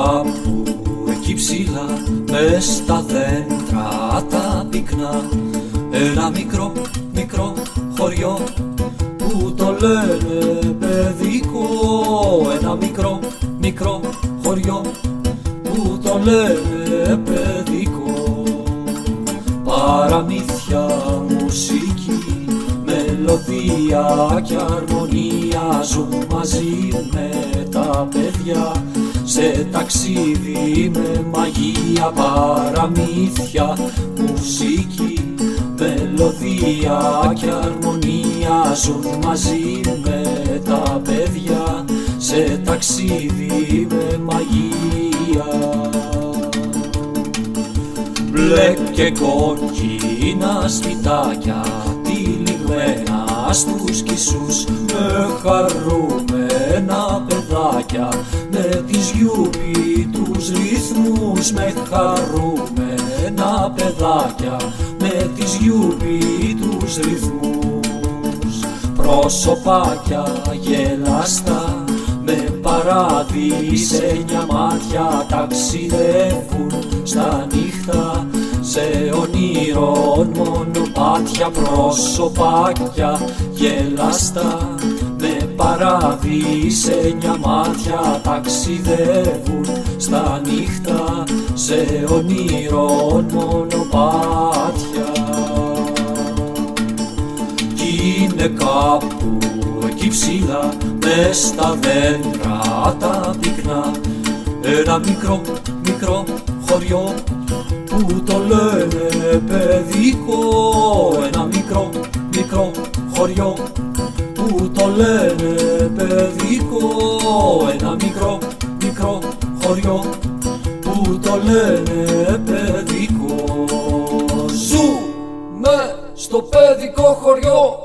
κάπου εκεί ψηλά, μες στα δέντρα τα πυκνά, ένα μικρό μικρό χωριό που το λένε παιδικό. Ένα μικρό μικρό χωριό που το λένε παιδικό. Παραμύθια, μουσική, μελωδία και αρμονία ζουν μαζί με τα παιδιά σε ταξίδι με μαγεία. Παραμύθια, μουσική, μελωδία και αρμονία ζουν μαζί με τα παιδιά σε ταξίδι με μαγεία. Μπλε και κόκκινα σπιτάκια τυλιγμένα στους κησούς, με χαρούμενα παιδάκια, με τις γιούπι τους ρυθμούς. Με χαρούμενα παιδάκια, με τις γιούπι τους ρυθμούς. Προσωπάκια γελαστά με παράδεισενια μάτια ταξιδεύουν στα νύχτα σε ονείρων μονοπάτια. Προσωπάκια γελαστά με παράδεισενια μάτια ταξιδεύουν στα νύχτα σε ονείρων μονοπάτια. Κι είναι κάπου εκεί ψηλά, μες στα δέντρα τα πυκνά, ένα μικρό μικρό χωριό που το λένε παιδικό. Ένα μικρό μικρό χωριό που το λένε παιδικό. Ένα μικρό μικρό χωριό που το λένε παιδικό. Ζούμε στο παιδικό χωριό.